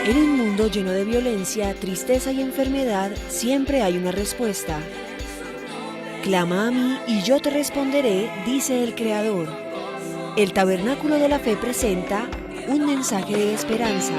En un mundo lleno de violencia, tristeza y enfermedad, siempre hay una respuesta. Clama a mí y yo te responderé, dice el Creador. El Tabernáculo de la Fe presenta un mensaje de esperanza.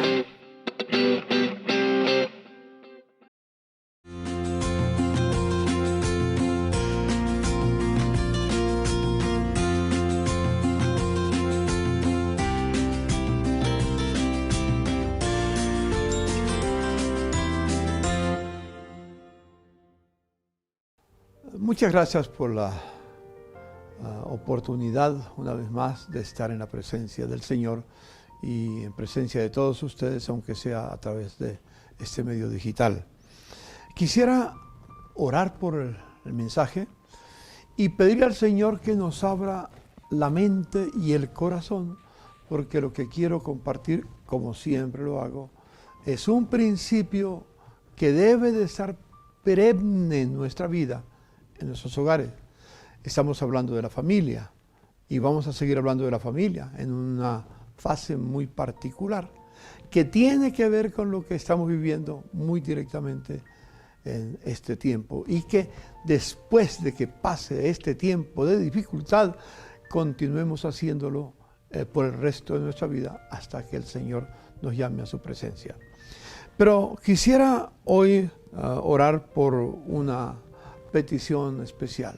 Muchas gracias por la oportunidad, una vez más, de estar en la presencia del Señor y en presencia de todos ustedes, aunque sea a través de este medio digital. Quisiera orar por el mensaje y pedirle al Señor que nos abra la mente y el corazón, porque lo que quiero compartir, como siempre lo hago, es un principio que debe de estar perenne en nuestra vida, en nuestros hogares. Estamos hablando de la familia y vamos a seguir hablando de la familia en una fase muy particular que tiene que ver con lo que estamos viviendo muy directamente en este tiempo, y que después de que pase este tiempo de dificultad continuemos haciéndolo por el resto de nuestra vida hasta que el Señor nos llame a su presencia. Pero quisiera hoy orar por una petición especial.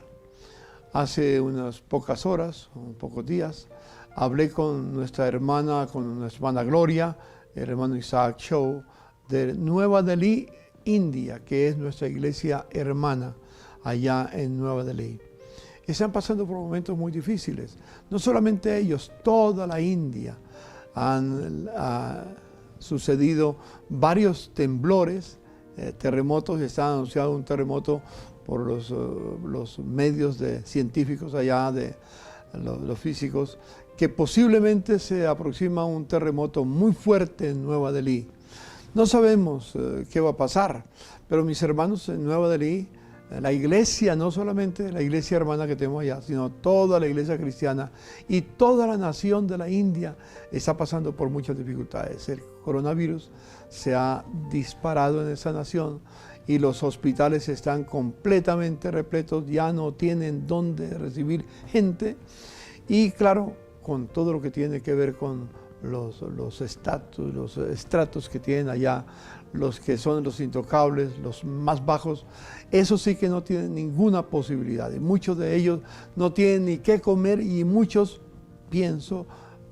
Hace unas pocas horas, pocos días, hablé con nuestra hermana Gloria, el hermano Isaac Cho, de Nueva Delhi, India, que es nuestra iglesia hermana allá en Nueva Delhi. Están pasando por momentos muy difíciles. No solamente ellos, toda la India. Han sucedido varios temblores, terremotos. Está anunciado un terremoto por los medios científicos allá, de los físicos, que posiblemente se aproxima un terremoto muy fuerte en Nueva Delhi. No sabemos qué va a pasar, pero mis hermanos en Nueva Delhi, la iglesia, no solamente la iglesia hermana que tenemos allá, sino toda la iglesia cristiana y toda la nación de la India está pasando por muchas dificultades. El coronavirus se ha disparado en esa nación y los hospitales están completamente repletos, ya no tienen dónde recibir gente. Y claro, con todo lo que tiene que ver con los estratos que tienen allá, los que son los intocables, los más bajos, eso sí que no tienen ninguna posibilidad. Y muchos de ellos no tienen ni qué comer, y muchos,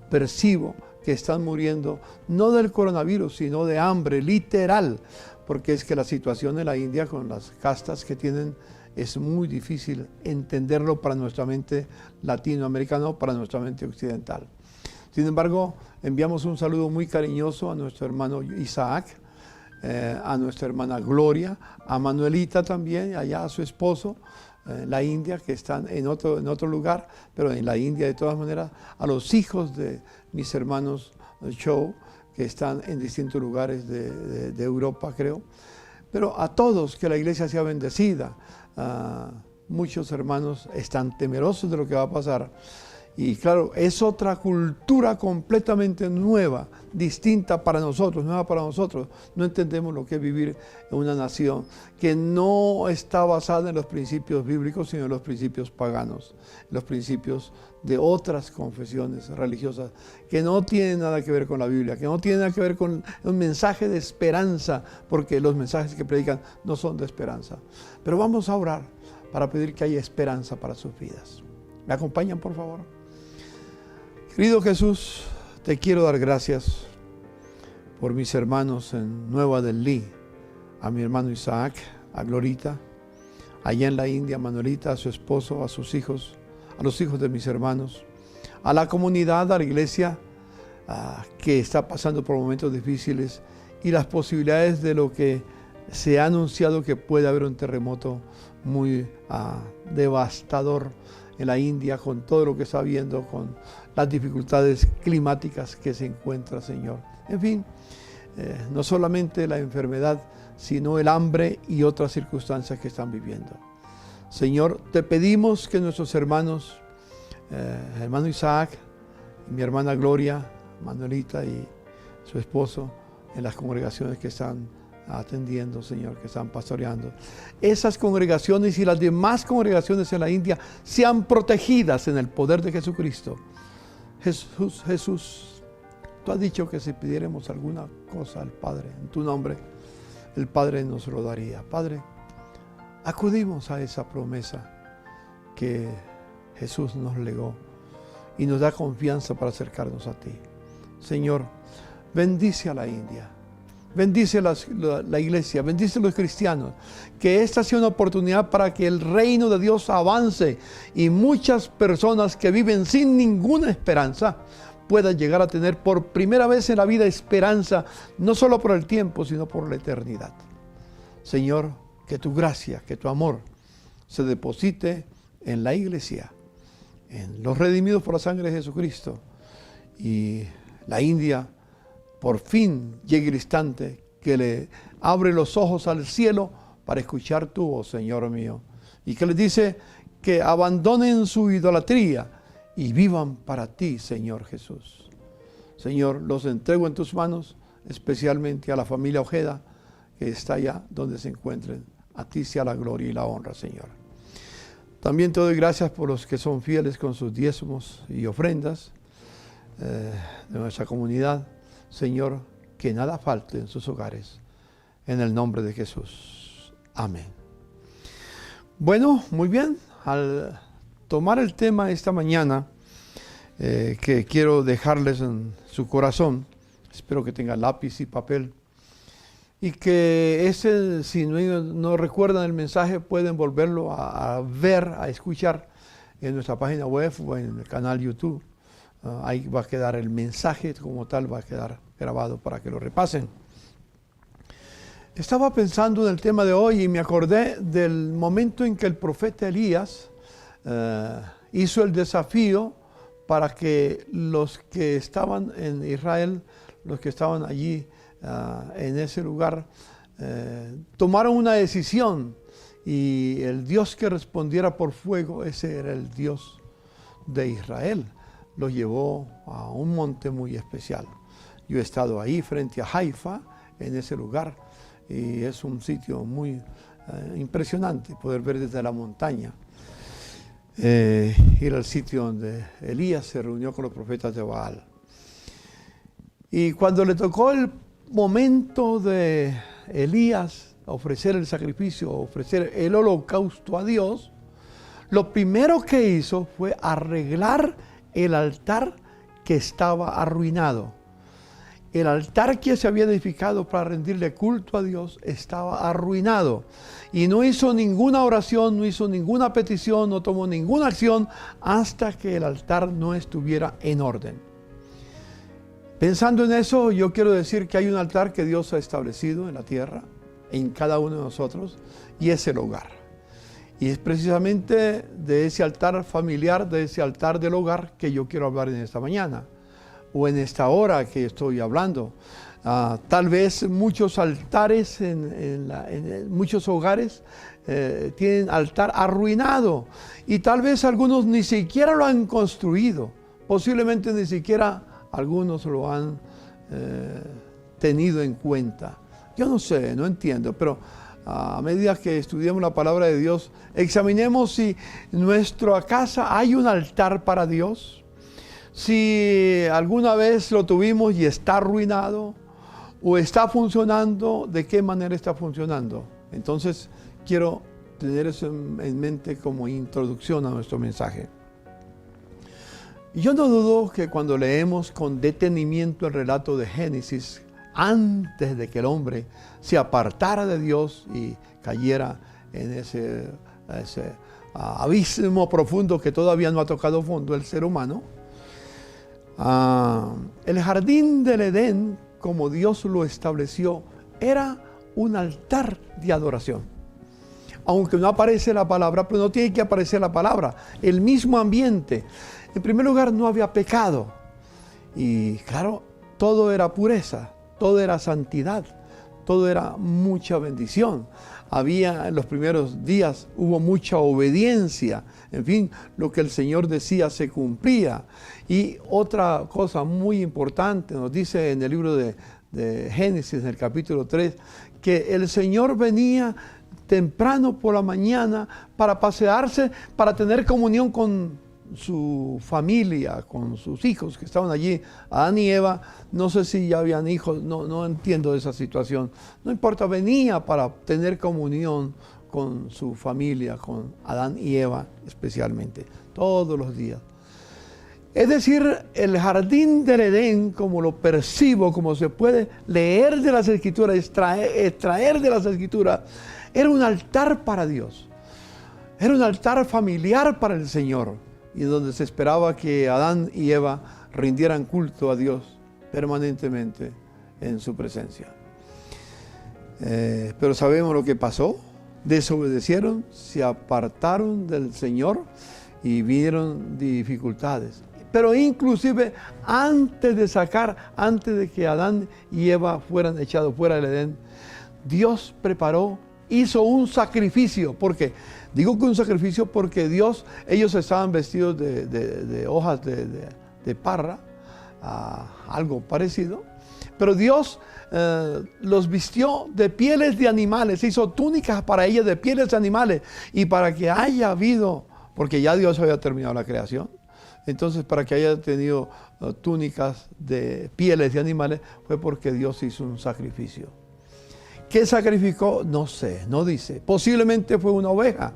percibo que están muriendo, no del coronavirus, sino de hambre, literal, porque es que la situación en la India con las castas que tienen es muy difícil entenderlo para nuestra mente latinoamericana o para nuestra mente occidental. Sin embargo, enviamos un saludo muy cariñoso a nuestro hermano Isaac, a nuestra hermana Gloria, a Manuelita también, allá a su esposo, en la India, que están en otro lugar, pero en la India de todas maneras, a los hijos de mis hermanos Cho, que están en distintos lugares de Europa, creo. Pero a todos, que la iglesia sea bendecida. Muchos hermanos están temerosos de lo que va a pasar. Y claro, es otra cultura completamente nueva, distinta para nosotros, nueva para nosotros. No entendemos lo que es vivir en una nación que no está basada en los principios bíblicos, sino en los principios paganos, los principios de otras confesiones religiosas que no tienen nada que ver con la Biblia, que no tienen nada que ver con un mensaje de esperanza, porque los mensajes que predican no son de esperanza. Pero vamos a orar para pedir que haya esperanza para sus vidas. ¿Me acompañan, por favor? Querido Jesús, te quiero dar gracias por mis hermanos en Nueva Delhi, a mi hermano Isaac, a Glorita, allá en la India, a Manuelita, a su esposo, a sus hijos, a los hijos de mis hermanos, a la comunidad, a la iglesia que está pasando por momentos difíciles, y las posibilidades de lo que se ha anunciado, que puede haber un terremoto muy devastador en la India, con todo lo que está habiendo, con las dificultades climáticas que se encuentra, Señor. En fin, no solamente la enfermedad, sino el hambre y otras circunstancias que están viviendo. Señor, te pedimos que nuestros hermanos, hermano Isaac, mi hermana Gloria, Manuelita y su esposo, en las congregaciones que están atendiendo, Señor, que están pastoreando. Esas congregaciones y las demás congregaciones en la India sean protegidas en el poder de Jesucristo. Jesús, tú has dicho que si pidiéramos alguna cosa al Padre en tu nombre, el Padre nos lo daría. Padre, acudimos a esa promesa que Jesús nos legó y nos da confianza para acercarnos a ti. Señor, bendice a la India, bendice la iglesia, bendice a los cristianos, que esta sea una oportunidad para que el reino de Dios avance y muchas personas que viven sin ninguna esperanza puedan llegar a tener por primera vez en la vida esperanza, no solo por el tiempo, sino por la eternidad. Señor, que tu gracia, que tu amor se deposite en la iglesia, en los redimidos por la sangre de Jesucristo, y la India por fin llegue el instante que le abre los ojos al cielo para escuchar tu voz, Señor mío, y que les dice que abandonen su idolatría y vivan para ti, Señor Jesús. Señor, los entrego en tus manos, especialmente a la familia Ojeda, que está allá donde se encuentren. A ti sea la gloria y la honra, Señor. También te doy gracias por los que son fieles con sus diezmos y ofrendas de nuestra comunidad. Señor, que nada falte en sus hogares. En el nombre de Jesús. Amén. Bueno, muy bien. Al tomar el tema esta mañana, que quiero dejarles en su corazón, espero que tengan lápiz y papel, y que si no recuerdan el mensaje, pueden volverlo a ver, a escuchar en nuestra página web o en el canal YouTube. Ahí va a quedar el mensaje como tal, va a quedar grabado para que lo repasen. Estaba pensando en el tema de hoy y me acordé del momento en que el profeta Elías hizo el desafío para que los que estaban en Israel, los que estaban allí en ese lugar, tomaron una decisión, y el Dios que respondiera por fuego, ese era el Dios de Israel. Los llevó a un monte muy especial. Yo he estado ahí frente a Haifa, en ese lugar, y es un sitio muy impresionante poder ver desde la montaña. Ir al sitio donde Elías se reunió con los profetas de Baal. Y cuando le tocó el momento de Elías ofrecer el sacrificio, ofrecer el holocausto a Dios, lo primero que hizo fue arreglar el altar que estaba arruinado. El altar que se había edificado para rendirle culto a Dios estaba arruinado. Y no hizo ninguna oración, no hizo ninguna petición, no tomó ninguna acción hasta que el altar no estuviera en orden. Pensando en eso, yo quiero decir que hay un altar que Dios ha establecido en la tierra, en cada uno de nosotros, y es el hogar. Y es precisamente de ese altar familiar, de ese altar del hogar, que yo quiero hablar en esta mañana, o en esta hora que estoy hablando. Tal vez muchos altares en muchos hogares tienen altar arruinado, y tal vez algunos ni siquiera lo han construido, posiblemente ni siquiera algunos lo han tenido en cuenta. Yo no sé, no entiendo, pero a medida que estudiemos la palabra de Dios, examinemos si en nuestra casa hay un altar para Dios, si alguna vez lo tuvimos y está arruinado, o está funcionando, de qué manera está funcionando. Entonces, quiero tener eso en mente como introducción a nuestro mensaje. Yo no dudo que cuando leemos con detenimiento el relato de Génesis, antes de que el hombre se apartara de Dios y cayera en ese abismo profundo que todavía no ha tocado fondo el ser humano, el jardín del Edén, como Dios lo estableció, era un altar de adoración. Aunque no aparece la palabra, pero no tiene que aparecer la palabra, el mismo ambiente. En primer lugar, no había pecado. Y claro, todo era pureza, todo era santidad, todo era mucha bendición. Había, en los primeros días, hubo mucha obediencia. En fin, lo que el Señor decía se cumplía. Y otra cosa muy importante, nos dice en el libro de de Génesis, en el capítulo 3, que el Señor venía temprano por la mañana para pasearse, para tener comunión con su familia, con sus hijos que estaban allí, Adán y Eva. No sé si ya habían hijos, no entiendo esa situación. No importa, venía para tener comunión con su familia, con Adán y Eva especialmente, todos los días. Es decir, el jardín del Edén, como lo percibo, como se puede leer de las Escrituras, extraer de las Escrituras, era un altar para Dios. Era un altar familiar para el Señor, y donde se esperaba que Adán y Eva rindieran culto a Dios permanentemente en su presencia. Pero sabemos lo que pasó. Desobedecieron, se apartaron del Señor y vieron dificultades. Pero inclusive antes de que Adán y Eva fueran echados fuera del Edén, Dios hizo un sacrificio. ¿Por qué? Digo que un sacrificio porque ellos estaban vestidos de hojas de parra, algo parecido, pero Dios los vistió de pieles de animales, hizo túnicas para ellos de pieles de animales, y para que haya habido, porque ya Dios había terminado la creación, entonces para que haya tenido túnicas de pieles de animales, fue porque Dios hizo un sacrificio. ¿Qué sacrificó? No sé, no dice. Posiblemente fue una oveja.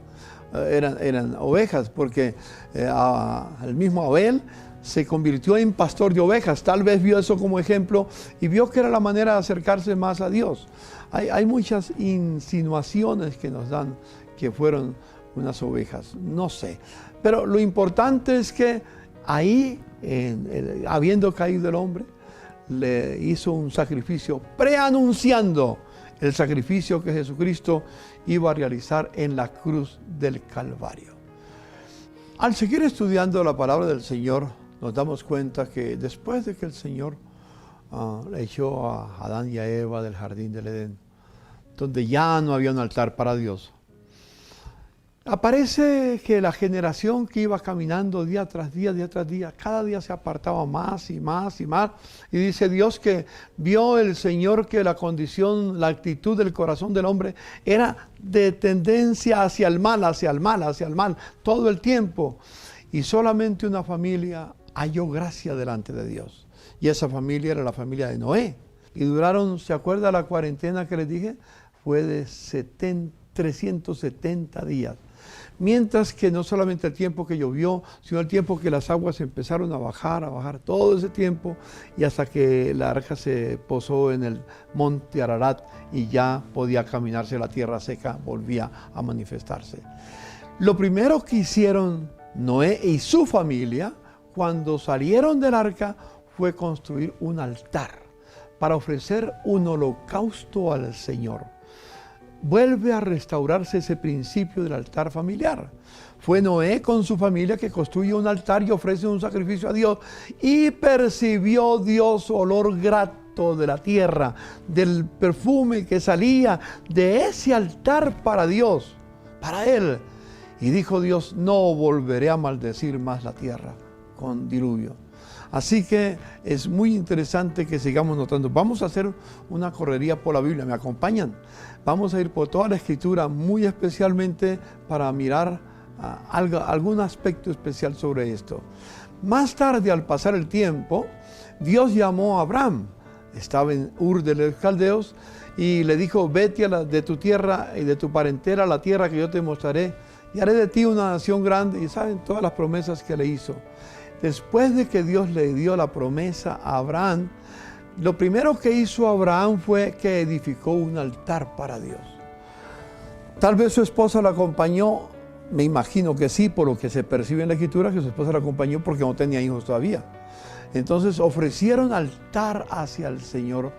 Eran ovejas, porque el mismo Abel se convirtió en pastor de ovejas. Tal vez vio eso como ejemplo y vio que era la manera de acercarse más a Dios. Hay muchas insinuaciones que nos dan que fueron unas ovejas, no sé. Pero lo importante es que ahí, habiendo caído el hombre, le hizo un sacrificio preanunciando el sacrificio que Jesucristo iba a realizar en la cruz del Calvario. Al seguir estudiando la palabra del Señor, nos damos cuenta que después de que el Señor le echó a Adán y a Eva del jardín del Edén, donde ya no había un altar para Dios, aparece que la generación que iba caminando día tras día, cada día se apartaba más y más y más. Y dice Dios que vio el Señor que la condición, la actitud del corazón del hombre era de tendencia hacia el mal, todo el tiempo. Y solamente una familia halló gracia delante de Dios. Y esa familia era la familia de Noé. Y duraron, ¿se acuerda la cuarentena que les dije? Fue de 370 días. Mientras que no solamente el tiempo que llovió, sino el tiempo que las aguas empezaron a bajar todo ese tiempo, y hasta que la arca se posó en el monte Ararat y ya podía caminarse, la tierra seca volvía a manifestarse. Lo primero que hicieron Noé y su familia cuando salieron del arca fue construir un altar para ofrecer un holocausto al Señor. Vuelve a restaurarse ese principio del altar familiar. Fue Noé con su familia que construye un altar y ofrece un sacrificio a Dios, y percibió Dios olor grato de la tierra, del perfume que salía de ese altar para Dios, para Él. Y dijo Dios: no volveré a maldecir más la tierra con diluvio. Así que es muy interesante que sigamos notando. Vamos a hacer una correría por la Biblia, ¿me acompañan? Vamos a ir por toda la Escritura, muy especialmente para mirar algún aspecto especial sobre esto. Más tarde, al pasar el tiempo, Dios llamó a Abraham. Estaba en Ur de los Caldeos y le dijo: vete de tu tierra y de tu parentela a la tierra que yo te mostraré, y haré de ti una nación grande. Y saben todas las promesas que le hizo. Después de que Dios le dio la promesa a Abraham, lo primero que hizo Abraham fue que edificó un altar para Dios. Tal vez su esposa lo acompañó, me imagino que sí, por lo que se percibe en la Escritura, que su esposa lo acompañó porque no tenía hijos todavía. Entonces ofrecieron altar hacia el Señor,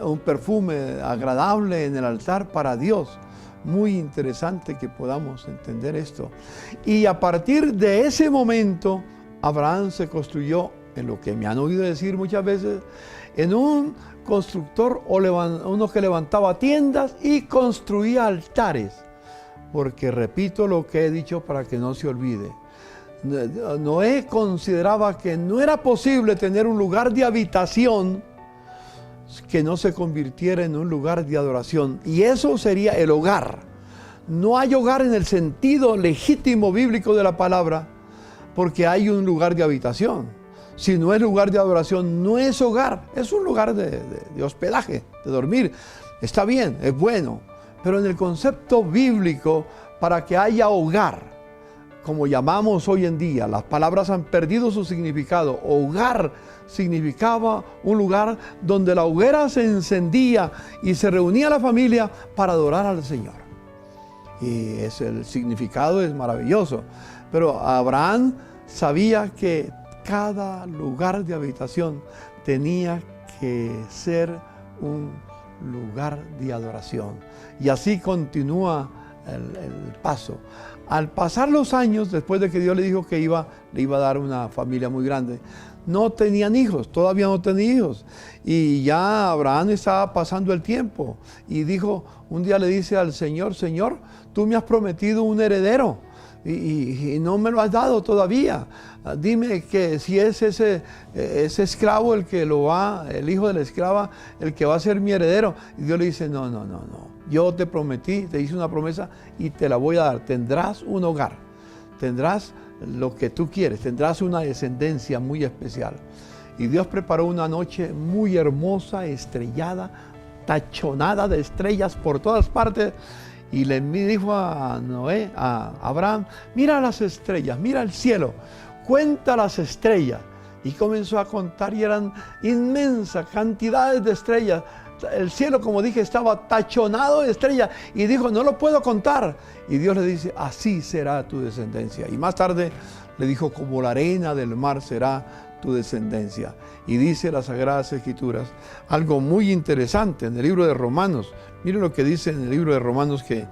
un perfume agradable en el altar para Dios. Muy interesante que podamos entender esto. Y a partir de ese momento, Abraham se construyó, en lo que me han oído decir muchas veces, en un constructor o uno que levantaba tiendas y construía altares. Porque repito lo que he dicho para que no se olvide. Noé consideraba que no era posible tener un lugar de habitación que no se convirtiera en un lugar de adoración. Y eso sería el hogar. No hay hogar en el sentido legítimo bíblico de la palabra, porque hay un lugar de habitación. Si no es lugar de adoración, no es hogar, es un lugar de hospedaje, de dormir. Está bien, es bueno, pero en el concepto bíblico, para que haya hogar, como llamamos hoy en día, las palabras han perdido su significado. Hogar significaba un lugar donde la hoguera se encendía y se reunía la familia para adorar al Señor. Y el significado es maravilloso. Pero Abraham sabía que cada lugar de habitación tenía que ser un lugar de adoración. Y así continúa el paso. Al pasar los años, después de que Dios le dijo que le iba a dar una familia muy grande, no tenían hijos, todavía no tenían hijos. Y ya Abraham estaba pasando el tiempo. Y un día le dice al Señor: Señor, tú me has prometido un heredero y no me lo has dado todavía. Dime que si es ese esclavo el hijo de la esclava, el que va a ser mi heredero. Y Dios le dice: no. Yo te prometí, te hice una promesa y te la voy a dar. Tendrás un hogar, tendrás lo que tú quieres, tendrás una descendencia muy especial. Y Dios preparó una noche muy hermosa, estrellada, tachonada de estrellas por todas partes. Y le dijo a Abraham: mira las estrellas, mira el cielo, cuenta las estrellas. Y comenzó a contar y eran inmensas cantidades de estrellas. El cielo, como dije, estaba tachonado de estrellas. Y dijo: no lo puedo contar. Y Dios le dice: así será tu descendencia. Y más tarde le dijo: como la arena del mar será tu descendencia. Y dice las Sagradas Escrituras algo muy interesante en el libro de Romanos. Miren lo que dice en el libro de Romanos, que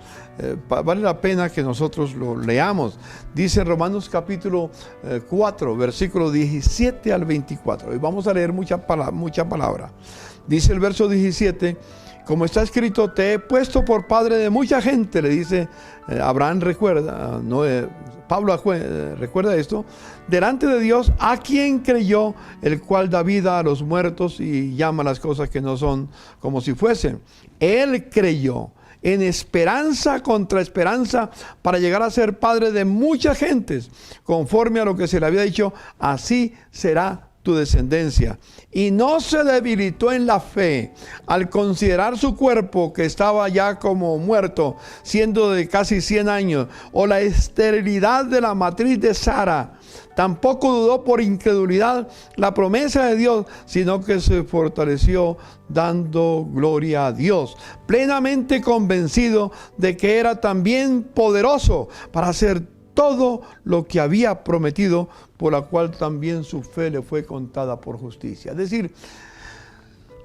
vale la pena que nosotros lo leamos. Dice en Romanos capítulo 4, versículo 17 al 24. Y vamos a leer mucha palabra. Dice el verso 17: como está escrito, te he puesto por padre de mucha gente. Le dice Abraham, recuerda, Pablo recuerda esto, delante de Dios, a quien creyó, el cual da vida a los muertos y llama las cosas que no son como si fuesen. Él creyó en esperanza contra esperanza para llegar a ser padre de muchas gentes, conforme a lo que se le había dicho: así será tu descendencia. Y no se debilitó en la fe al considerar su cuerpo, que estaba ya como muerto, siendo de casi 100 años, o la esterilidad de la matriz de Sara. Tampoco dudó por incredulidad la promesa de Dios, sino que se fortaleció dando gloria a Dios, plenamente convencido de que era también poderoso para hacer todo lo que había prometido, por la cual también su fe le fue contada por justicia. Es decir,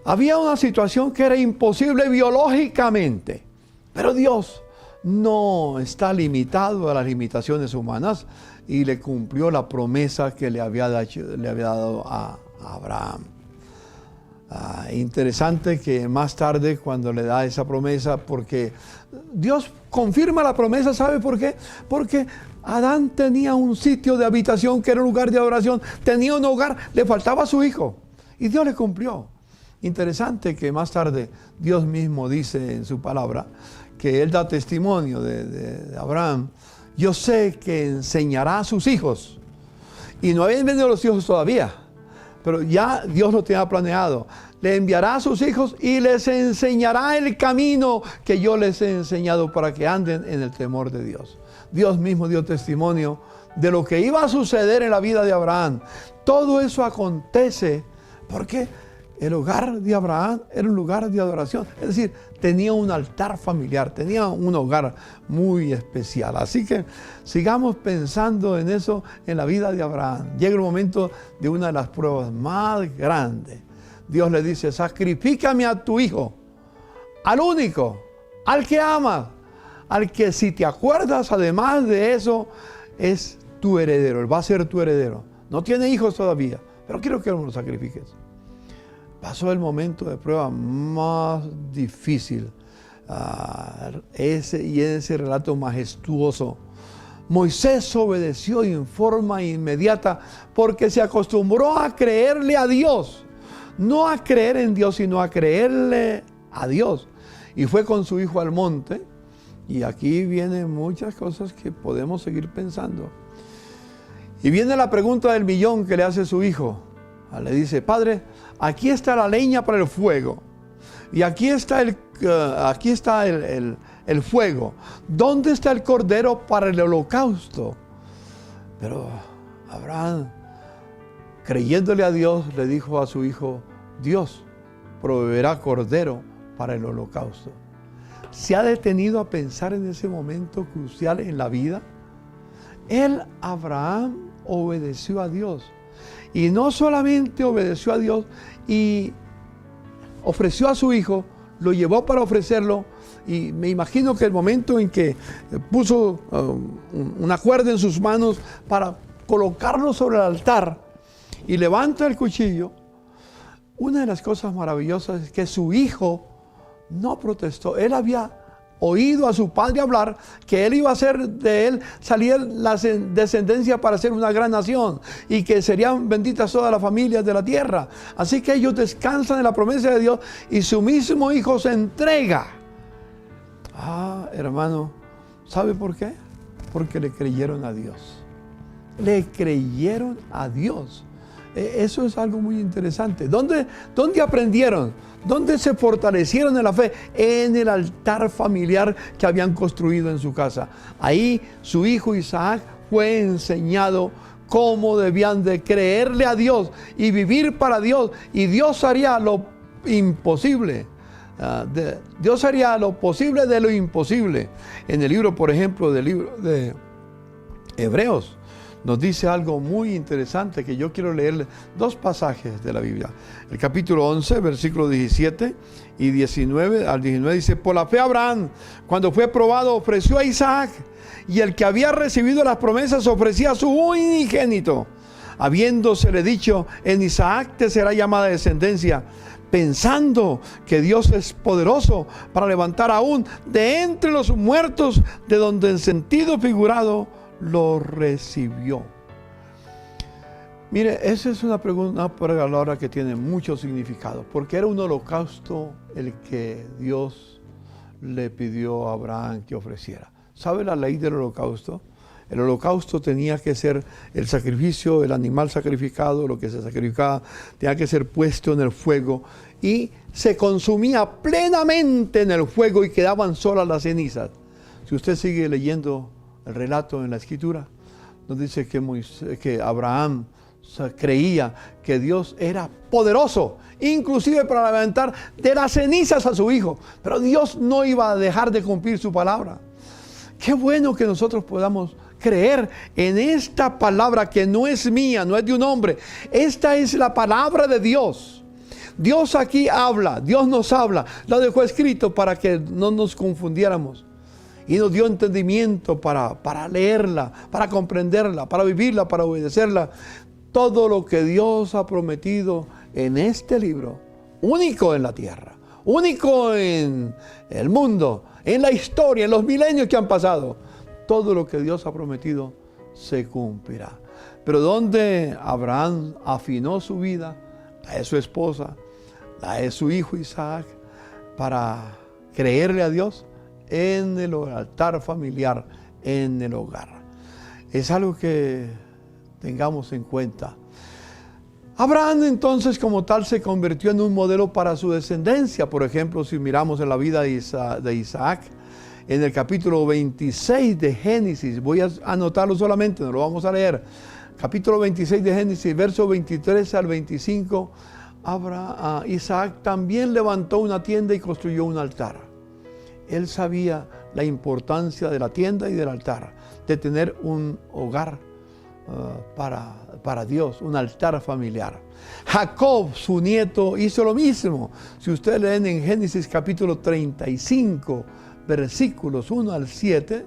había una situación que era imposible biológicamente, pero Dios no está limitado a las limitaciones humanas y le cumplió la promesa que le había dado a Abraham. Interesante que más tarde, cuando le da esa promesa, porque Dios confirma la promesa, ¿sabe por qué? Porque Adán tenía un sitio de habitación que era un lugar de adoración, tenía un hogar, le faltaba su hijo y Dios le cumplió. Interesante que más tarde Dios mismo dice en su palabra que Él da testimonio de Abraham: yo sé que enseñará a sus hijos. Y no habían venido los hijos todavía, pero ya Dios lo tenía planeado. Le enviará a sus hijos y les enseñará el camino que yo les he enseñado, para que anden en el temor de Dios. Dios mismo dio testimonio de lo que iba a suceder en la vida de Abraham. Todo eso acontece porque el hogar de Abraham era un lugar de adoración. Es decir, tenía un altar familiar, tenía un hogar muy especial. Así que sigamos pensando en eso en la vida de Abraham. Llega el momento de una de las pruebas más grandes. Dios le dice: sacrifícame a tu hijo, al único, al que amas, al que, si te acuerdas, además de eso, es tu heredero. Él va a ser tu heredero. No tiene hijos todavía, pero quiero que lo sacrifiques. Pasó el momento de prueba más difícil. Ese relato majestuoso. Moisés obedeció en forma inmediata porque se acostumbró a creerle a Dios. no a creer en Dios, sino a creerle a Dios. Y fue con su hijo al monte. Y aquí vienen muchas cosas que podemos seguir pensando. Y viene la pregunta del millón que le hace su hijo. Le dice: Padre, aquí está la leña para el fuego. Y aquí está el fuego. ¿Dónde está el cordero para el holocausto? Pero Abraham, creyéndole a Dios, le dijo a su hijo: Dios proveerá cordero para el holocausto. ¿Se ha detenido a pensar en ese momento crucial en la vida? Abraham, obedeció a Dios. Y no solamente obedeció a Dios y ofreció a su hijo, lo llevó para ofrecerlo. Y me imagino que el momento en que puso una cuerda en sus manos para colocarlo sobre el altar y levanta el cuchillo, una de las cosas maravillosas es que su hijo no protestó. Él había oído a su padre hablar que él iba a hacer de él salir la descendencia para ser una gran nación y que serían benditas todas las familias de la tierra. Así que ellos descansan en la promesa de Dios y su mismo hijo se entrega. Hermano, ¿sabe por qué? Porque le creyeron a Dios. Le creyeron a Dios. Eso es algo muy interesante. ¿Dónde aprendieron? ¿Dónde se fortalecieron en la fe? En el altar familiar que habían construido en su casa. Ahí su hijo Isaac fue enseñado cómo debían de creerle a Dios y vivir para Dios. Y Dios haría lo imposible. Dios haría lo posible de lo imposible. En el libro, por ejemplo, del libro de Hebreos, nos dice algo muy interesante que yo quiero leerle dos pasajes de la Biblia. El capítulo 11, versículos 17 y 19 al 19 dice: por la fe Abraham, cuando fue probado, ofreció a Isaac, y el que había recibido las promesas ofrecía a su unigénito, habiéndosele dicho: en Isaac te será llamada descendencia, pensando que Dios es poderoso para levantar aún de entre los muertos, de donde en sentido figurado lo recibió. Mire, esa es una palabra que tiene mucho significado, porque era un holocausto el que Dios le pidió a Abraham que ofreciera. ¿Sabe la ley del holocausto? El holocausto tenía que ser el sacrificio, el animal sacrificado, lo que se sacrificaba, tenía que ser puesto en el fuego y se consumía plenamente en el fuego y quedaban solas las cenizas. Si usted sigue leyendo el relato en la Escritura, nos dice que Abraham creía que Dios era poderoso, inclusive para levantar de las cenizas a su hijo, pero Dios no iba a dejar de cumplir su palabra. Qué bueno que nosotros podamos creer en esta palabra que no es mía, no es de un hombre. Esta es la palabra de Dios. Dios aquí habla, Dios nos habla, lo dejó escrito para que no nos confundiéramos. Y nos dio entendimiento para leerla, para comprenderla, para vivirla, para obedecerla. Todo lo que Dios ha prometido en este libro, único en la tierra, único en el mundo, en la historia, en los milenios que han pasado, todo lo que Dios ha prometido se cumplirá. Pero donde Abraham afinó su vida, la de su esposa, la de su hijo Isaac, para creerle a Dios, en el altar familiar, en el hogar. Es algo que tengamos en cuenta. Abraham entonces como tal se convirtió en un modelo para su descendencia. Por ejemplo, si miramos en la vida de Isaac, en el capítulo 26 de Génesis, voy a anotarlo solamente, no lo vamos a leer. Capítulo 26 de Génesis, versos 23 al 25, Isaac también levantó una tienda y construyó un altar. Él sabía la importancia de la tienda y del altar, de tener un hogar para Dios, un altar familiar. Jacob, su nieto, hizo lo mismo. Si ustedes leen en Génesis capítulo 35, versículos 1 al 7,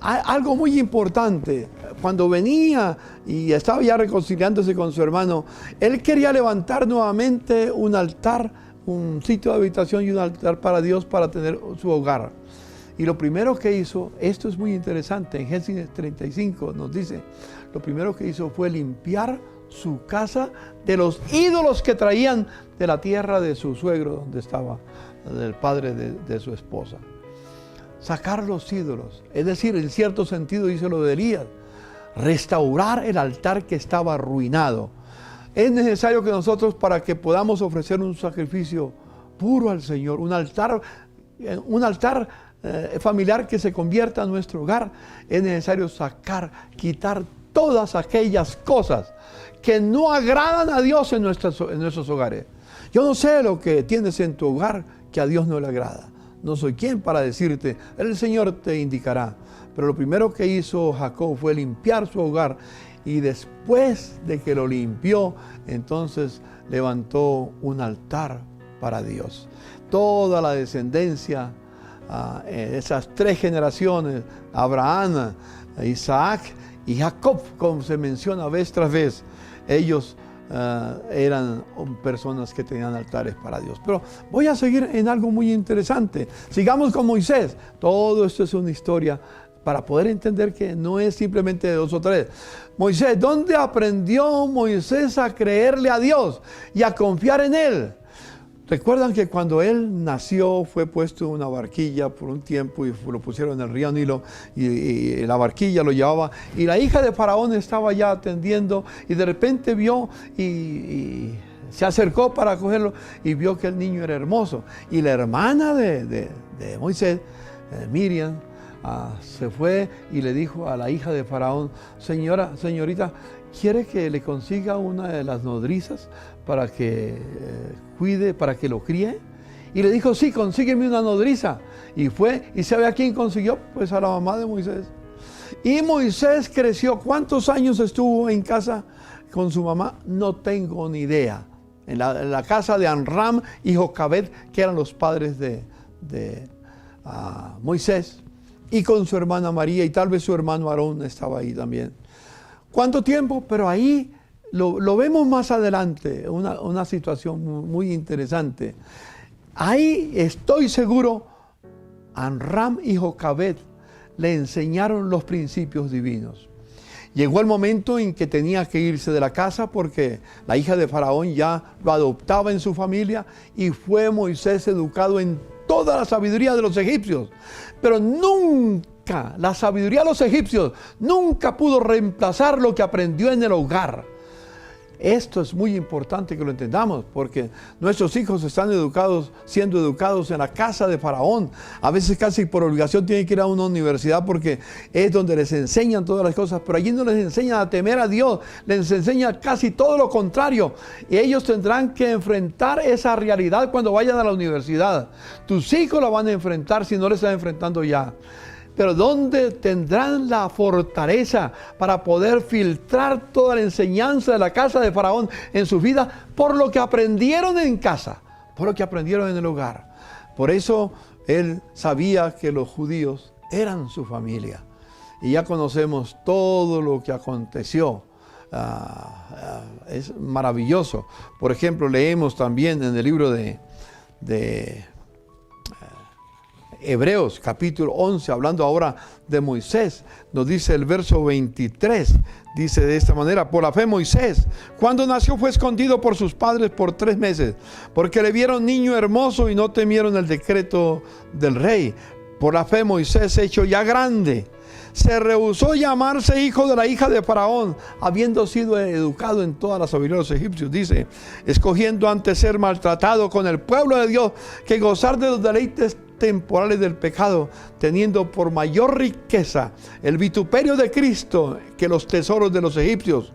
algo muy importante. Cuando venía y estaba ya reconciliándose con su hermano, él quería levantar nuevamente un altar, un sitio de habitación y un altar para Dios, para tener su hogar. Y lo primero que hizo, esto es muy interesante, en Génesis 35 nos dice, lo primero que hizo fue limpiar su casa de los ídolos que traían de la tierra de su suegro, donde estaba, del padre de su esposa. Sacar los ídolos, es decir, en cierto sentido dice lo de Elías, restaurar el altar que estaba arruinado. Es necesario que nosotros, para que podamos ofrecer un sacrificio puro al Señor, un altar familiar que se convierta en nuestro hogar, es necesario quitar todas aquellas cosas que no agradan a Dios en nuestros hogares. Yo no sé lo que tienes en tu hogar que a Dios no le agrada. No soy quien para decirte, el Señor te indicará. Pero lo primero que hizo Jacob fue limpiar su hogar, y después de que lo limpió, entonces levantó un altar para Dios. Toda la descendencia, esas 3 generaciones, Abraham, Isaac y Jacob, como se menciona vez tras vez, ellos eran personas que tenían altares para Dios. Pero voy a seguir en algo muy interesante. Sigamos con Moisés. Todo esto es una historia para poder entender que no es simplemente de 2 o 3. Moisés, ¿dónde aprendió Moisés a creerle a Dios y a confiar en Él? Recuerdan que cuando él nació fue puesto en una barquilla por un tiempo y lo pusieron en el río Nilo, y la barquilla lo llevaba, y la hija de Faraón estaba ya atendiendo, y de repente vio y se acercó para cogerlo y vio que el niño era hermoso. Y la hermana de Moisés, Miriam, se fue y le dijo a la hija de Faraón: señorita, ¿quiere que le consiga una de las nodrizas para que cuide, para que lo críe? Y le dijo: sí, consígueme una nodriza. Y fue, y ¿sabe a quién consiguió? Pues a la mamá de Moisés. Y Moisés creció. ¿Cuántos años estuvo en casa con su mamá? No tengo ni idea. En la casa de Amram y Jocabed, que eran los padres de Moisés, y con su hermana María, y tal vez su hermano Aarón estaba ahí también. ¿Cuánto tiempo? Pero ahí lo vemos más adelante, una situación muy interesante. Ahí estoy seguro, Amram y Jocabed le enseñaron los principios divinos. Llegó el momento en que tenía que irse de la casa porque la hija de Faraón ya lo adoptaba en su familia, y fue Moisés educado en toda la sabiduría de los egipcios. Pero nunca, la sabiduría de los egipcios nunca pudo reemplazar lo que aprendió en el hogar. Esto es muy importante que lo entendamos, porque nuestros hijos están siendo educados en la casa de Faraón. A veces casi por obligación tienen que ir a una universidad porque es donde les enseñan todas las cosas, pero allí no les enseñan a temer a Dios, les enseñan casi todo lo contrario. Y ellos tendrán que enfrentar esa realidad cuando vayan a la universidad. Tus hijos la van a enfrentar si no la están enfrentando ya. Pero ¿dónde tendrán la fortaleza para poder filtrar toda la enseñanza de la casa de Faraón en su vida? Por lo que aprendieron en casa, por lo que aprendieron en el hogar. Por eso él sabía que los judíos eran su familia. Y ya conocemos todo lo que aconteció. Es maravilloso. Por ejemplo, leemos también en el libro de Hebreos capítulo 11, hablando ahora de Moisés, nos dice el verso 23, dice de esta manera: por la fe Moisés, cuando nació, fue escondido por sus padres por 3 meses, porque le vieron niño hermoso y no temieron el decreto del rey. Por la fe Moisés, hecho ya grande, se rehusó llamarse hijo de la hija de Faraón, habiendo sido educado en toda la sabiduría de los egipcios, dice, escogiendo antes ser maltratado con el pueblo de Dios que gozar de los deleites temporales del pecado, teniendo por mayor riqueza el vituperio de Cristo que los tesoros de los egipcios,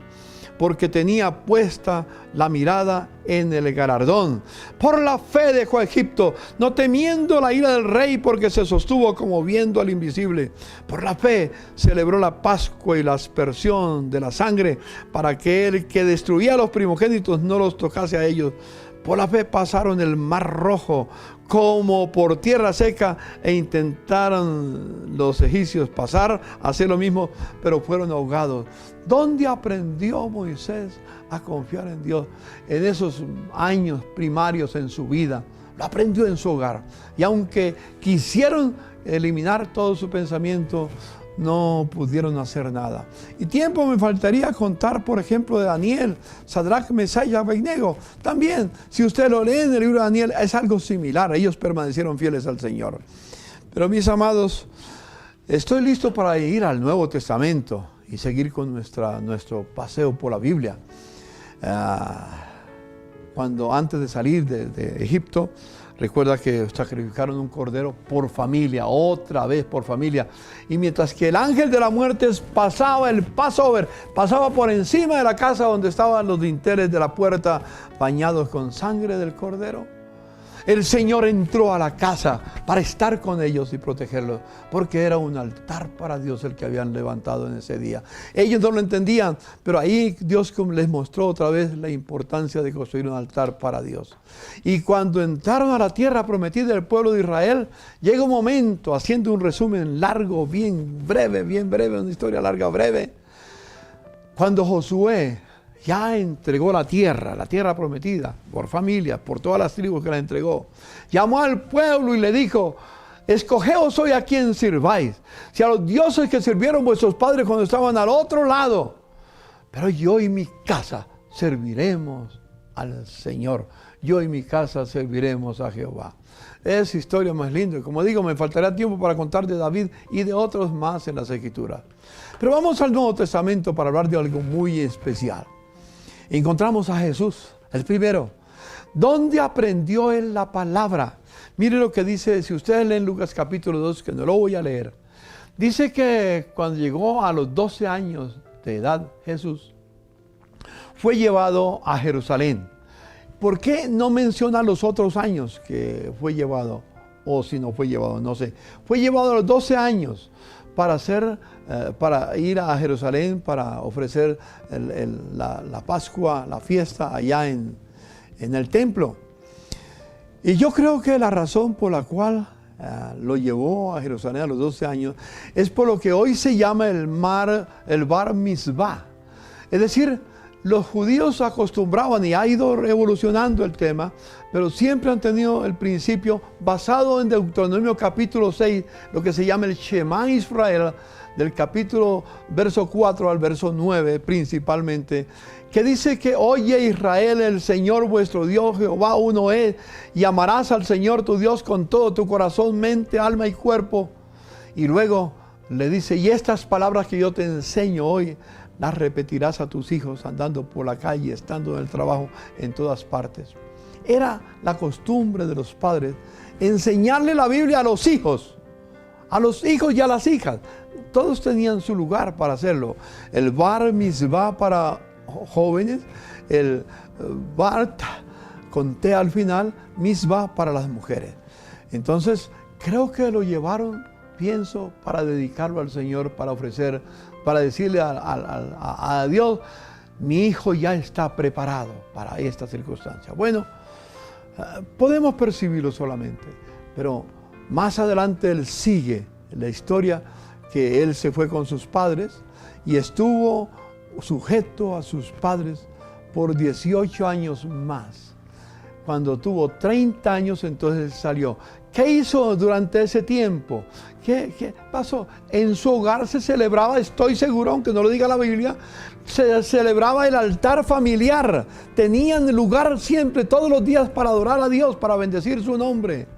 porque tenía puesta la mirada en el galardón. Por la fe dejó a Egipto, no temiendo la ira del rey, porque se sostuvo como viendo al invisible. Por la fe celebró la Pascua y la aspersión de la sangre, para que el que destruía a los primogénitos no los tocase a ellos. Por la fe pasaron el mar rojo como por tierra seca, e intentaron los egipcios pasar, hacer lo mismo, pero fueron ahogados. ¿Dónde aprendió Moisés a confiar en Dios? En esos años primarios en su vida. Lo aprendió en su hogar. Y aunque quisieron eliminar todo su pensamiento, no pudieron hacer nada. Y tiempo me faltaría contar, por ejemplo, de Daniel, Sadrach, Mesach y Abednego. También, si usted lo lee en el libro de Daniel, es algo similar. Ellos permanecieron fieles al Señor. Pero mis amados, estoy listo para ir al Nuevo Testamento y seguir con nuestro paseo por la Biblia. Cuando antes de salir de Egipto, recuerda que sacrificaron un cordero por familia, otra vez por familia. Y mientras que el ángel de la muerte pasaba el Passover, pasaba por encima de la casa donde estaban los dinteles de la puerta bañados con sangre del cordero, el Señor entró a la casa para estar con ellos y protegerlos, porque era un altar para Dios el que habían levantado en ese día. Ellos no lo entendían, pero ahí Dios les mostró otra vez la importancia de construir un altar para Dios. Y cuando entraron a la tierra prometida del pueblo de Israel, llega un momento, haciendo un resumen largo, bien breve, una historia larga, breve, cuando Josué ya entregó la tierra prometida, por familia, por todas las tribus que la entregó. Llamó al pueblo y le dijo: escogeos hoy a quien sirváis, si a los dioses que sirvieron vuestros padres cuando estaban al otro lado. Pero yo y mi casa serviremos al Señor. Yo y mi casa serviremos a Jehová. Es historia más linda. Y como digo, me faltará tiempo para contar de David y de otros más en las Escrituras. Pero vamos al Nuevo Testamento para hablar de algo muy especial. Encontramos a Jesús, el primero. ¿Dónde aprendió él la palabra? Mire lo que dice, si ustedes leen Lucas capítulo 2, que no lo voy a leer. Dice que cuando llegó a los 12 años de edad Jesús, fue llevado a Jerusalén. ¿Por qué no menciona los otros años que fue llevado? O si no fue llevado, no sé. Fue llevado a los 12 años para ir a Jerusalén, para ofrecer la Pascua, la fiesta allá en el templo. Y yo creo que la razón por la cual lo llevó a Jerusalén a los 12 años es por lo que hoy se llama el Bar Mitzvah. Es decir, los judíos acostumbraban, y ha ido evolucionando el tema, pero siempre han tenido el principio basado en Deuteronomio capítulo 6, lo que se llama el Shema Israel, del capítulo verso 4 al verso 9 principalmente, que dice que: oye Israel, el Señor vuestro Dios, Jehová uno es, y amarás al Señor tu Dios con todo tu corazón, mente, alma y cuerpo. Y luego le dice: y estas palabras que yo te enseño hoy, las repetirás a tus hijos andando por la calle, estando en el trabajo, en todas partes. Era la costumbre de los padres enseñarle la Biblia a los hijos y a las hijas. Todos tenían su lugar para hacerlo. El Bar Mitzvah para jóvenes, el Bar, con T al final, Mitzvah para las mujeres. Entonces, creo que lo llevaron, pienso, para dedicarlo al Señor, para ofrecer, para decirle a Dios: mi hijo ya está preparado para esta circunstancia. Bueno, podemos percibirlo solamente, pero más adelante él sigue la historia, que él se fue con sus padres y estuvo sujeto a sus padres por 18 años más. Cuando tuvo 30 años, entonces salió. ¿Qué hizo durante ese tiempo? ¿Qué pasó? En su hogar se celebraba, estoy seguro, aunque no lo diga la Biblia, se celebraba el altar familiar. Tenían lugar siempre, todos los días, para adorar a Dios, para bendecir su nombre.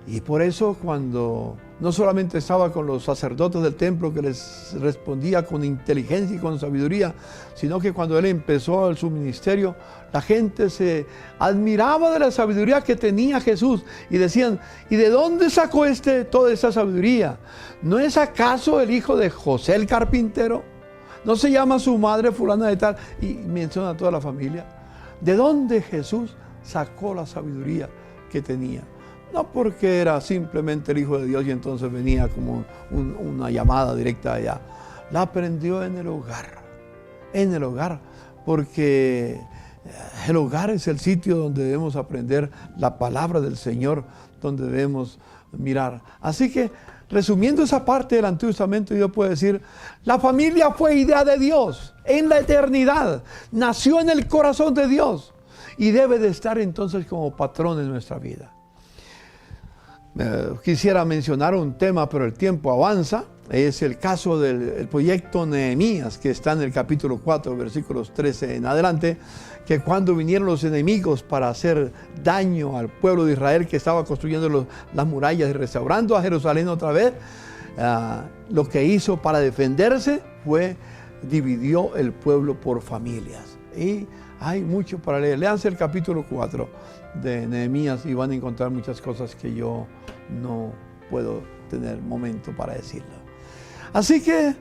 Y por eso, cuando no solamente estaba con los sacerdotes del templo, que les respondía con inteligencia y con sabiduría, sino que cuando él empezó su ministerio, la gente se admiraba de la sabiduría que tenía Jesús y decían: ¿y de dónde sacó toda esa sabiduría? ¿No es acaso el hijo de José el carpintero? ¿No se llama su madre fulana de tal? Y menciona a toda la familia. ¿De dónde Jesús sacó la sabiduría que tenía? No porque era simplemente el Hijo de Dios y entonces venía como una llamada directa allá. La aprendió en el hogar, porque el hogar es el sitio donde debemos aprender la palabra del Señor, donde debemos mirar. Así que, resumiendo esa parte del Antiguo Testamento, yo puedo decir: la familia fue idea de Dios en la eternidad, nació en el corazón de Dios y debe de estar entonces como patrón en nuestra vida. Quisiera mencionar un tema, pero el tiempo avanza. Es el caso del proyecto Nehemías, que está en el capítulo 4, versículos 13 en adelante, que cuando vinieron los enemigos para hacer daño al pueblo de Israel, que estaba construyendo las murallas y restaurando a Jerusalén otra vez, lo que hizo para defenderse fue dividió el pueblo por familias. Y hay mucho para leer. Léanse el capítulo 4 de Nehemías y van a encontrar muchas cosas que yo no puedo tener momento para decirlo. Así que,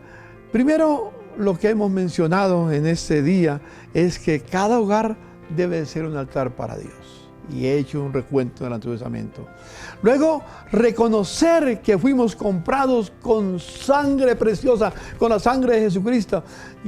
primero, lo que hemos mencionado en este día es que cada hogar debe ser un altar para Dios. Y he hecho un recuento del Antiguo Testamento. Luego, reconocer que fuimos comprados con sangre preciosa, con la sangre de Jesucristo.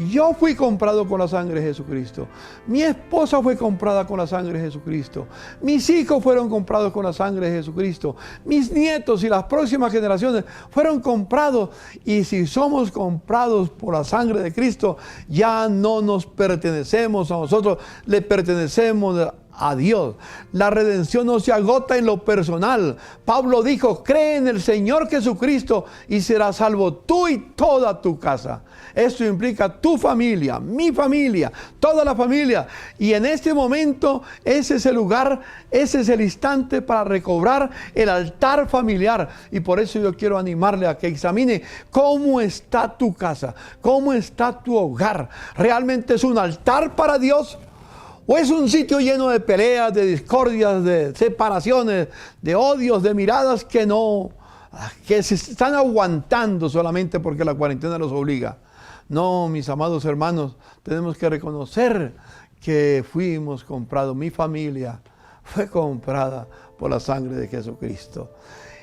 Yo fui comprado con la sangre de Jesucristo. Mi esposa fue comprada con la sangre de Jesucristo. Mis hijos fueron comprados con la sangre de Jesucristo. Mis nietos y las próximas generaciones fueron comprados. Y si somos comprados por la sangre de Cristo, ya no nos pertenecemos a nosotros, le pertenecemos a Dios. La redención no se agota en lo personal. Pablo dijo: cree en el Señor Jesucristo y serás salvo tú y toda tu casa. Esto implica tu familia, mi familia, toda la familia. Y en este momento ese es el lugar, ese es el instante para recobrar el altar familiar. Y por eso yo quiero animarle a que examine cómo está tu casa, cómo está tu hogar. ¿Realmente es un altar para Dios? ¿O es un sitio lleno de peleas, de discordias, de separaciones, de odios, de miradas que se están aguantando solamente porque la cuarentena los obliga? No, mis amados hermanos, tenemos que reconocer que fuimos comprados. Mi familia fue comprada por la sangre de Jesucristo.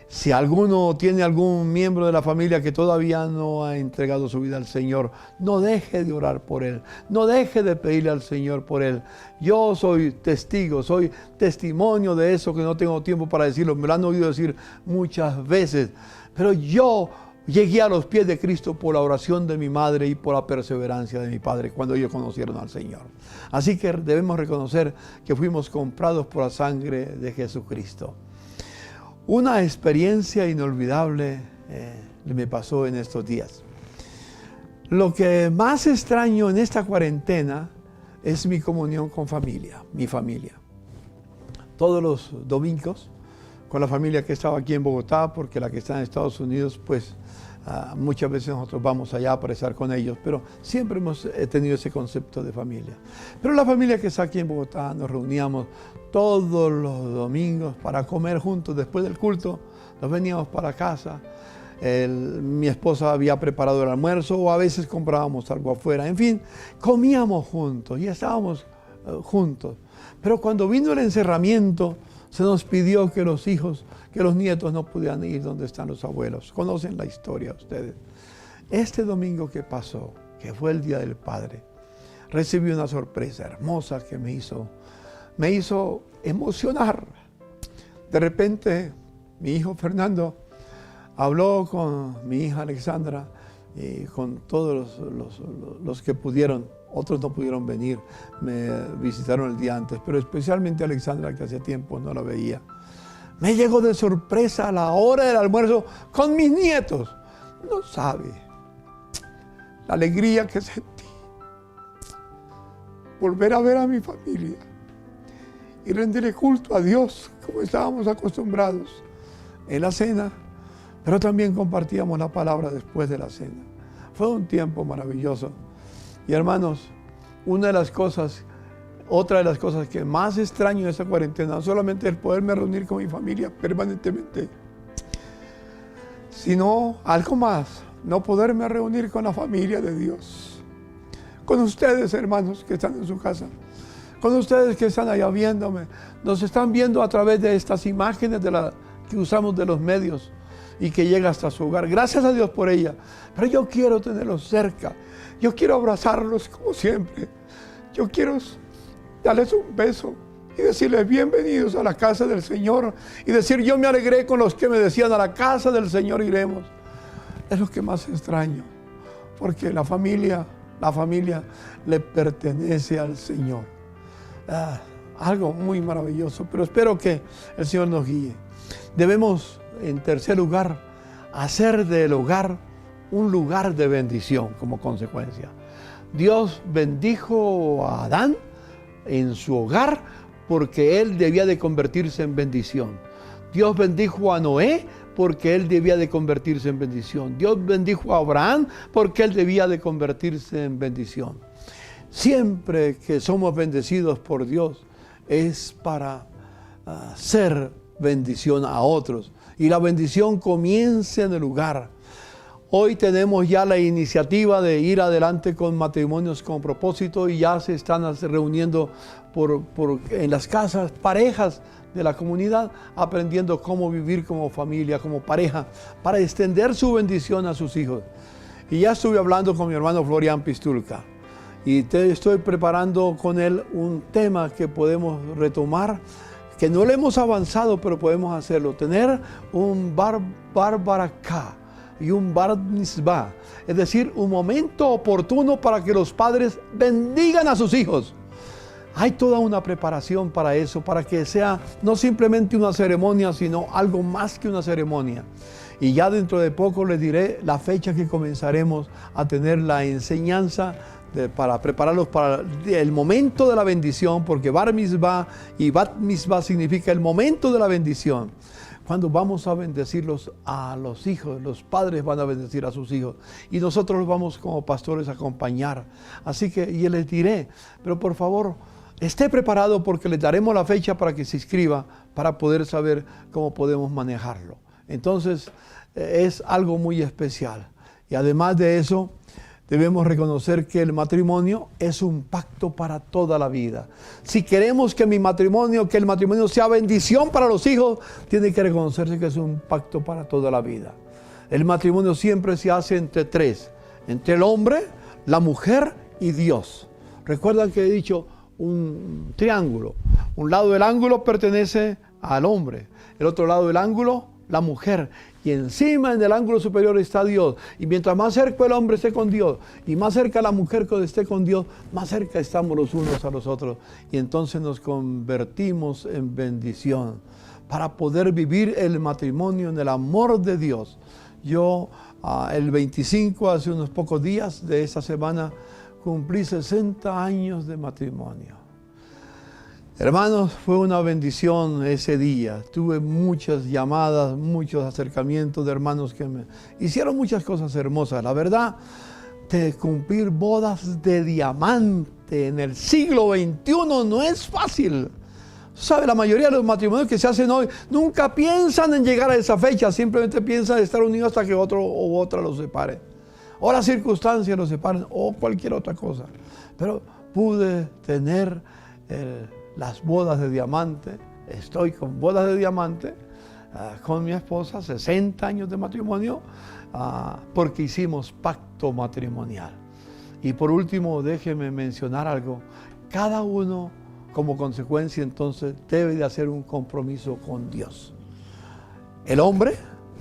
Si alguno tiene algún miembro de la familia que todavía no ha entregado su vida al Señor, no deje de orar por él, no deje de pedirle al Señor por él. Yo soy testigo, soy testimonio de eso, que no tengo tiempo para decirlo, me lo han oído decir muchas veces, pero yo llegué a los pies de Cristo por la oración de mi madre y por la perseverancia de mi padre cuando ellos conocieron al Señor. Así que debemos reconocer que fuimos comprados por la sangre de Jesucristo. Una experiencia inolvidable me pasó en estos días. Lo que más extraño en esta cuarentena es mi comunión con familia, mi familia. Todos los domingos, con la familia que estaba aquí en Bogotá, porque la que está en Estados Unidos, pues muchas veces nosotros vamos allá para estar con ellos, pero siempre hemos tenido ese concepto de familia. Pero la familia que está aquí en Bogotá, nos reuníamos todos los domingos para comer juntos después del culto, nos veníamos para casa. Mi esposa había preparado el almuerzo o a veces comprábamos algo afuera. En fin, comíamos juntos y estábamos juntos. Pero cuando vino el encerramiento, se nos pidió que los hijos, que los nietos no pudieran ir donde están los abuelos. Conocen la historia ustedes. Este domingo que pasó, que fue el Día del Padre, recibí una sorpresa hermosa que me hizo emocionar. De repente, mi hijo Fernando habló con mi hija Alexandra y con todos los que pudieron. Otros no pudieron venir, me visitaron el día antes, pero especialmente Alexandra, que hacía tiempo no la veía. Me llegó de sorpresa a la hora del almuerzo con mis nietos. No sabe la alegría que sentí. Volver a ver a mi familia y rendirle culto a Dios como estábamos acostumbrados en la cena, pero también compartíamos la palabra después de la cena. Fue un tiempo maravilloso. Y hermanos, otra de las cosas que más extraño de esta cuarentena, no solamente el poderme reunir con mi familia permanentemente, sino algo más, no poderme reunir con la familia de Dios. Con ustedes, hermanos, que están en su casa, con ustedes que están allá viéndome, nos están viendo a través de estas imágenes que usamos de los medios y que llega hasta su hogar. Gracias a Dios por ella, pero yo quiero tenerlos cerca. Yo quiero abrazarlos como siempre. Yo quiero darles un beso y decirles bienvenidos a la casa del Señor. Y decir, yo me alegré con los que me decían, a la casa del Señor iremos. Es lo que más extraño. Porque la familia le pertenece al Señor. algo muy maravilloso, pero espero que el Señor nos guíe. Debemos, en tercer lugar, hacer del hogar un lugar de bendición como consecuencia. Dios bendijo a Adán en su hogar porque él debía de convertirse en bendición. Dios bendijo a Noé porque él debía de convertirse en bendición. Dios bendijo a Abraham porque él debía de convertirse en bendición. Siempre que somos bendecidos por Dios es para ser bendición a otros. Y la bendición comienza en el hogar. Hoy tenemos ya la iniciativa de ir adelante con matrimonios con propósito y ya se están reuniendo en las casas parejas de la comunidad, aprendiendo cómo vivir como familia, como pareja, para extender su bendición a sus hijos. Y ya estuve hablando con mi hermano Florian Pistulka y estoy preparando con él un tema que podemos retomar, que no le hemos avanzado, pero podemos hacerlo. Tener un bar barakah y un bar mitzvah, es decir, un momento oportuno para que los padres bendigan a sus hijos. Hay toda una preparación para eso, para que sea no simplemente una ceremonia, sino algo más que una ceremonia. Y ya dentro de poco les diré la fecha que comenzaremos a tener la enseñanza para prepararlos para el momento de la bendición, porque bar mitzvah y bat mitzvah significa el momento de la bendición. Cuando vamos a bendecirlos a los hijos, los padres van a bendecir a sus hijos y nosotros los vamos como pastores a acompañar. Así que y les diré, pero por favor, esté preparado porque les daremos la fecha para que se inscriba, para poder saber cómo podemos manejarlo. Entonces, es algo muy especial. Y además de eso, debemos reconocer que el matrimonio es un pacto para toda la vida. Si queremos que el matrimonio sea bendición para los hijos, tiene que reconocerse que es un pacto para toda la vida. El matrimonio siempre se hace entre tres, entre el hombre, la mujer y Dios. Recuerdan que he dicho un triángulo. Un lado del ángulo pertenece al hombre, el otro lado del ángulo, la mujer. Y encima en el ángulo superior está Dios. Y mientras más cerca el hombre esté con Dios y más cerca la mujer esté con Dios, más cerca estamos los unos a los otros. Y entonces nos convertimos en bendición para poder vivir el matrimonio en el amor de Dios. Yo el 25, hace unos pocos días de esta semana, cumplí 60 años de matrimonio. Hermanos, fue una bendición ese día. Tuve muchas llamadas, muchos acercamientos de hermanos que me hicieron muchas cosas hermosas. La verdad, de cumplir bodas de diamante en el siglo XXI no es fácil. ¿Sabe? La mayoría de los matrimonios que se hacen hoy nunca piensan en llegar a esa fecha, simplemente piensan en estar unidos hasta que otro u otra los separe. O las circunstancias los separen, o cualquier otra cosa. Pero pude tener las bodas de diamante. Estoy con bodas de diamante con mi esposa, 60 años de matrimonio, porque hicimos pacto matrimonial. Y por último, déjeme mencionar algo. Cada uno, como consecuencia, entonces, debe de hacer un compromiso con Dios. El hombre,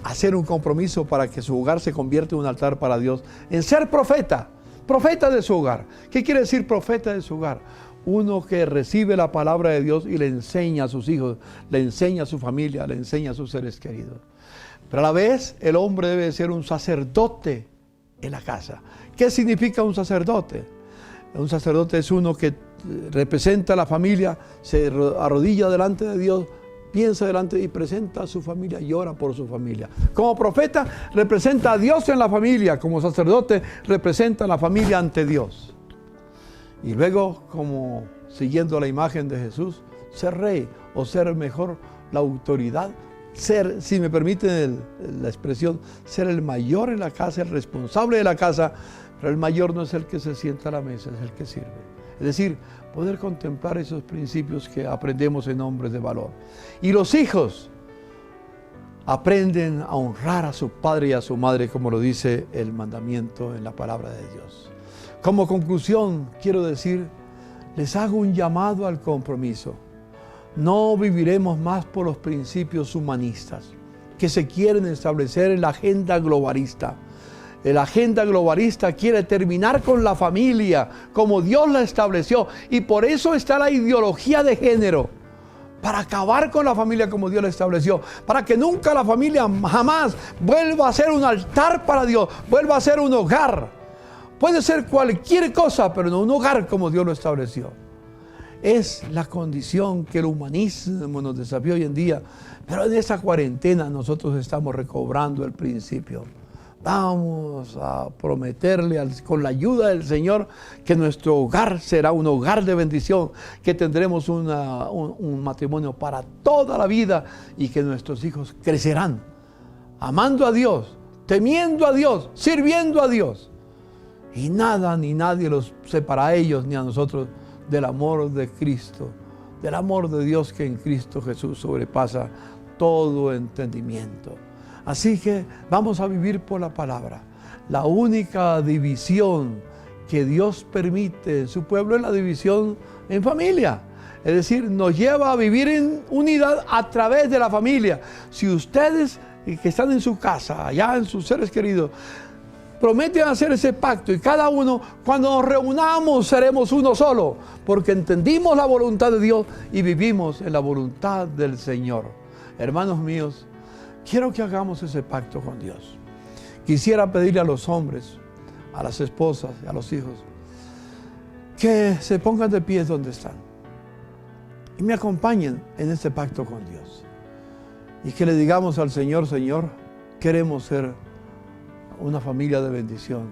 hacer un compromiso para que su hogar se convierta en un altar para Dios, en ser profeta de su hogar. ¿Qué quiere decir profeta de su hogar? Uno que recibe la palabra de Dios y le enseña a sus hijos, le enseña a su familia, le enseña a sus seres queridos. Pero a la vez, el hombre debe ser un sacerdote en la casa. ¿Qué significa un sacerdote? Un sacerdote es uno que representa a la familia, se arrodilla delante de Dios, piensa delante y presenta a su familia y ora por su familia. Como profeta representa a Dios en la familia, como sacerdote representa a la familia ante Dios. Y luego, como siguiendo la imagen de Jesús, ser rey o ser mejor la autoridad, ser, si me permiten la expresión, ser el mayor en la casa, el responsable de la casa, pero el mayor no es el que se sienta a la mesa, es el que sirve. Es decir, poder contemplar esos principios que aprendemos en hombres de valor. Y los hijos aprenden a honrar a su padre y a su madre, como lo dice el mandamiento en la palabra de Dios. Como conclusión, quiero decir, les hago un llamado al compromiso. No viviremos más por los principios humanistas que se quieren establecer en la agenda globalista. La agenda globalista quiere terminar con la familia como Dios la estableció. Y por eso está la ideología de género. Para acabar con la familia como Dios la estableció. Para que nunca la familia jamás vuelva a ser un altar para Dios. Vuelva a ser un hogar. Puede ser cualquier cosa, pero no un hogar como Dios lo estableció. Es la condición que el humanismo nos desafía hoy en día. Pero en esa cuarentena nosotros estamos recobrando el principio. Vamos a prometerle con la ayuda del Señor que nuestro hogar será un hogar de bendición, que tendremos un matrimonio para toda la vida y que nuestros hijos crecerán amando a Dios, temiendo a Dios, sirviendo a Dios. Y nada ni nadie los separa a ellos ni a nosotros del amor de Cristo, del amor de Dios que en Cristo Jesús sobrepasa todo entendimiento. Así que vamos a vivir por la palabra. La única división que Dios permite en su pueblo es la división en familia. Es decir, nos lleva a vivir en unidad a través de la familia. Si ustedes que están en su casa, allá en sus seres queridos, prometen hacer ese pacto y cada uno, cuando nos reunamos, seremos uno solo, porque entendimos la voluntad de Dios y vivimos en la voluntad del Señor. Hermanos míos, quiero que hagamos ese pacto con Dios. Quisiera pedirle a los hombres, a las esposas y a los hijos, que se pongan de pie donde están y me acompañen en este pacto con Dios. Y que le digamos al Señor: Señor, queremos ser una familia de bendición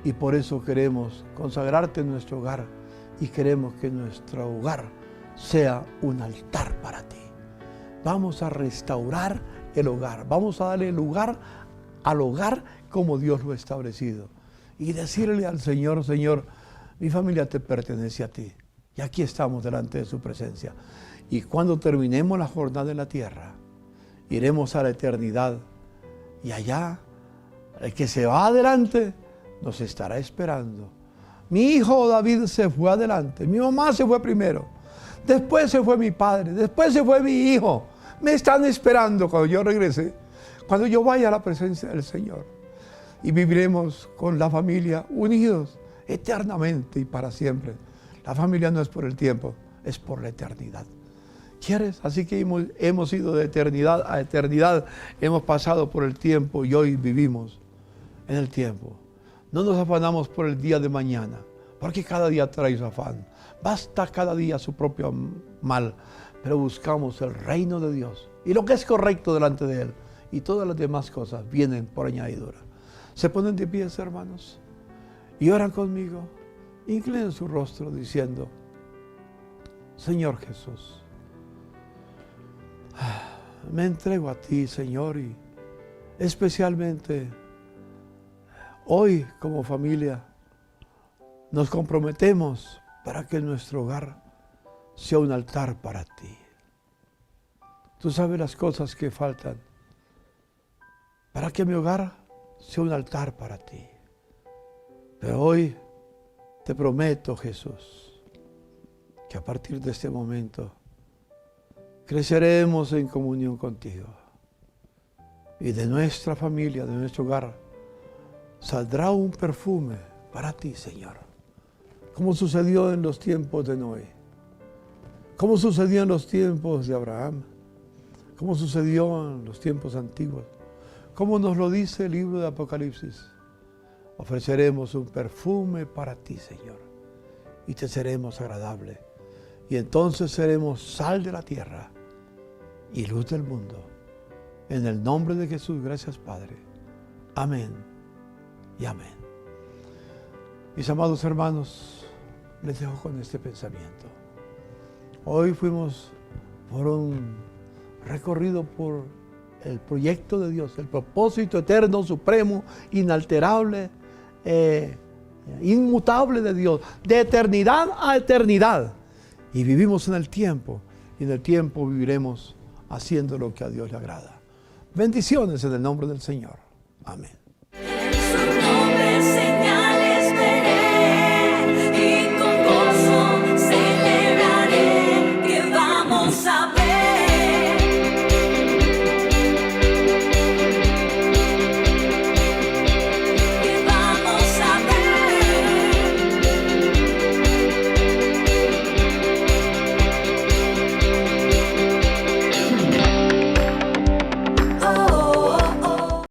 y por eso queremos consagrarte en nuestro hogar y queremos que nuestro hogar sea un altar para ti. Vamos a restaurar el hogar, vamos a darle lugar al hogar como Dios lo ha establecido y decirle al Señor: Señor, mi familia te pertenece a ti y aquí estamos delante de su presencia. Y cuando terminemos la jornada en la tierra, iremos a la eternidad y allá el que se va adelante nos estará esperando. Mi hijo David se fue adelante, mi mamá se fue primero, después se fue mi padre, después se fue mi hijo. Me están esperando cuando yo regrese, cuando yo vaya a la presencia del Señor. Y viviremos con la familia unidos eternamente y para siempre. La familia no es por el tiempo, es por la eternidad. ¿Quieres? Así que hemos ido de eternidad a eternidad, hemos pasado por el tiempo y hoy vivimos en el tiempo. No nos afanamos por el día de mañana, porque cada día trae su afán. Basta cada día su propio mal, pero buscamos el reino de Dios y lo que es correcto delante de Él. Y todas las demás cosas vienen por añadidura. Se ponen de pie, hermanos, y oran conmigo. Inclinen su rostro diciendo: Señor Jesús, me entrego a ti, Señor, y especialmente hoy como familia nos comprometemos para que nuestro hogar sea un altar para ti. Tú sabes las cosas que faltan para que mi hogar sea un altar para ti. Pero hoy te prometo, Jesús, que a partir de este momento creceremos en comunión contigo. Y de nuestra familia, de nuestro hogar, saldrá un perfume para ti, Señor. Como sucedió en los tiempos de Noé. Como sucedió en los tiempos de Abraham. Como sucedió en los tiempos antiguos. Como nos lo dice el libro de Apocalipsis. Ofreceremos un perfume para ti, Señor. Y te seremos agradable. Y entonces seremos sal de la tierra y luz del mundo. En el nombre de Jesús, gracias, Padre. Amén y amén. Mis amados hermanos, les dejo con este pensamiento. Hoy fuimos por un recorrido por el proyecto de Dios, el propósito eterno, supremo, inalterable, inmutable de Dios, de eternidad a eternidad. Y vivimos en el tiempo, y en el tiempo viviremos haciendo lo que a Dios le agrada. Bendiciones en el nombre del Señor. Amén. En su nombre, Señor.